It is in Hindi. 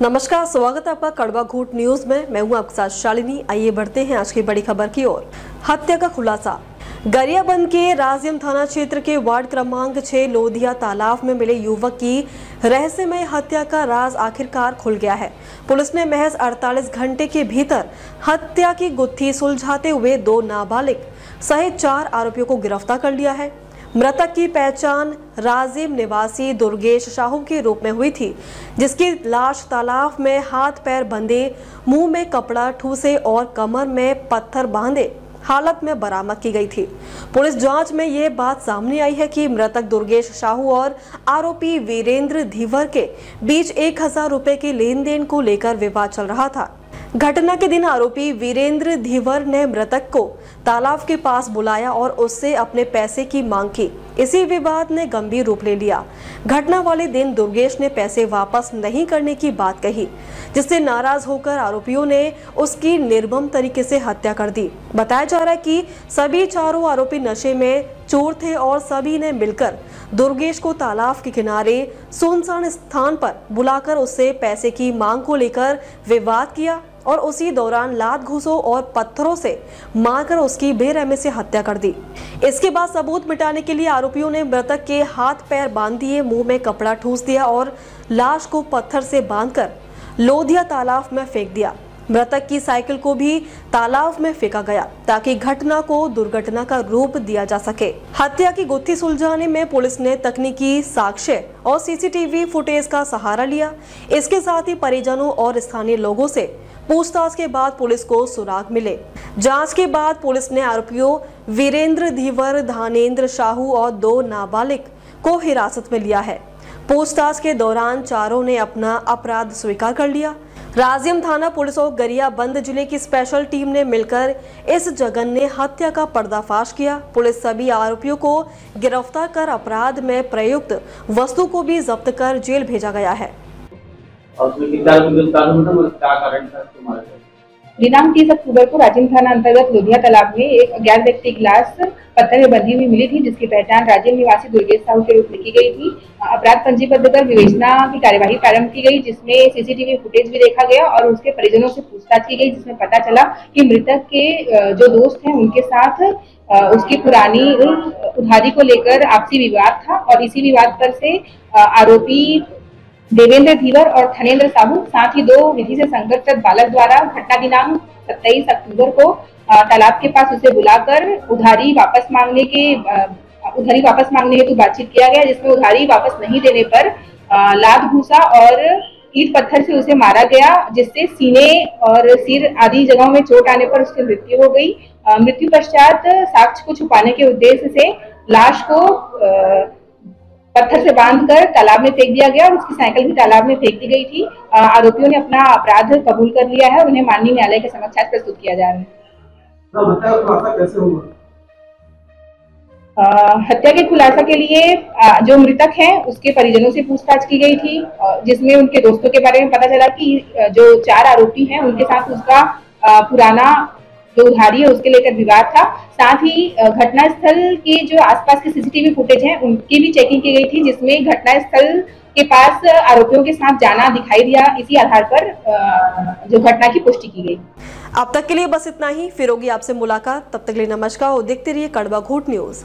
नमस्कार, स्वागत है आपका कड़वा घूट न्यूज में। मैं हूं आपके साथ शालिनी। आइए बढ़ते हैं आज की बड़ी खबर की ओर। हत्या का खुलासा। गरियाबंद के राजिम थाना क्षेत्र के वार्ड क्रमांक 6 लोधिया तालाब में मिले युवक की रहस्यमय हत्या का राज आखिरकार खुल गया है। पुलिस ने महज 48 घंटे के भीतर हत्या की गुत्थी सुलझाते हुए 2 नाबालिग सहित 4 आरोपियों को गिरफ्तार कर लिया है। मृतक की पहचान राजिम निवासी दुर्गेश साहू के रूप में हुई थी, जिसकी लाश तालाब में हाथ पैर बंधे, मुंह में कपड़ा ठूसे और कमर में पत्थर बांधे हालत में बरामद की गई थी। पुलिस जांच में ये बात सामने आई है कि मृतक दुर्गेश साहू और आरोपी वीरेंद्र धीवर के बीच 1000 रुपए के लेन देन को लेकर विवाद चल रहा था। घटना के दिन आरोपी वीरेंद्र धीवर ने मृतक को तालाब के पास बुलाया और उससे अपने पैसे की मांग की। इसी विवाद ने गंभीर रूप ले लिया। घटना वाले दिन दुर्गेश ने पैसे वापस नहीं करने की बात कही, जिससे नाराज होकर आरोपियों ने उसकी निर्मम तरीके से हत्या कर दी। बताया जा रहा है कि सभी चारों आरोपी नशे में चोर थे और सभी ने मिलकर दुर्गेश को तालाब के किनारे सुनसान स्थान पर बुलाकर उससे पैसे की मांग को लेकर विवाद किया और उसी दौरान लात घूंसों और पत्थरों से मारकर उसकी बेरहमी से हत्या कर दी। इसके बाद सबूत मिटाने के लिए आरोपियों ने मृतक के हाथ पैर बांध दिए, मुंह में कपड़ा ठूस दिया और लाश को पत्थर से बांधकर लोधिया तालाब में फेंक दिया। मृतक की साइकिल को भी तालाब में फेंका गया ताकि घटना को दुर्घटना का रूप दिया जा सके। हत्या की गुत्थी सुलझाने में पुलिस ने तकनीकी साक्ष्य और सीसीटीवी फुटेज का सहारा लिया। इसके साथ ही परिजनों और स्थानीय लोगों से पूछताछ के बाद पुलिस को सुराग मिले। जांच के बाद पुलिस ने आरोपियों वीरेंद्र धीवर, धानेंद्र साहू और 2 नाबालिग को हिरासत में लिया है। पूछताछ के दौरान चारों ने अपना अपराध स्वीकार कर लिया। राजिम थाना पुलिस और गरियाबंद जिले की स्पेशल टीम ने मिलकर इस जघन्य हत्या का पर्दाफाश किया। पुलिस सभी आरोपियों को गिरफ्तार कर अपराध में प्रयुक्त वस्तु को भी जब्त कर जेल भेजा गया है। दिनांक 30 अक्टूबर को राजिम थाना अंतर्गत लोधिया तालाब में एक अज्ञात व्यक्ति की लाश पत्थर में बंधी हुई मिली थी, जिसकी पहचान राजिम निवासी दुर्गेश साहू के रूप में की गई थी। अपराध पंजीबद्ध कर विवेचना की कार्यवाही प्रारंभ की गई, जिसमें सीसीटीवी फुटेज भी देखा गया और उसके परिजनों से पूछताछ की गई, जिसमें पता चला कि मृतक के जो दोस्त हैं उनके साथ उसकी पुरानी उधारी को लेकर आपसी विवाद था और इसी विवाद पर से आरोपी देवेंद्र धीवर और धनेंद्र साहू साथ ही 2 विधि से संघर्षरत बालक द्वारा घटना दिनांक 27 अक्टूबर को तालाब के पास उसे बुलाकर उधारी वापस मांगने हेतु बातचीत किया गया, जिसमें उधारी वापस नहीं देने पर लात घूंसा और ईंट पत्थर से उसे मारा गया, जिससे सीने और सिर आदि जगहों में चोट आने पर उसकी मृत्यु हो गई। मृत्यु पश्चात साक्ष्य को छुपाने के उद्देश्य से लाश को पत्थर से बांधकर तालाब में फेंक दिया गया और उसकी साइकिल भी तालाब में फेंक दी गई थी। आरोपियों ने अपना अपराध कबूल कर लिया है और उन्हें माननीय न्यायालय के समक्ष आज प्रस्तुत किया जा रहा है। हत्या के खुलासा के लिए जो मृतक है उसके परिजनों से पूछताछ की गई थी, जिसमें उनके दोस्तों के बारे में पता चला कि जो 4 आरोपी हैं उनके साथ उसका पुराना जो उधारी है उसके लेकर विवाद था। साथ ही घटनास्थल के जो आसपास के सीसीटीवी फुटेज हैं उनकी भी चेकिंग की गई थी, जिसमें घटनास्थल के पास आरोपियों के साथ जाना दिखाई दिया। इसी आधार पर जो घटना की पुष्टि की गई। अब तक के लिए बस इतना ही। फिर होगी आपसे मुलाकात, तब तक के लिए नमस्कार और देखते रहिए कड़वा घूट न्यूज।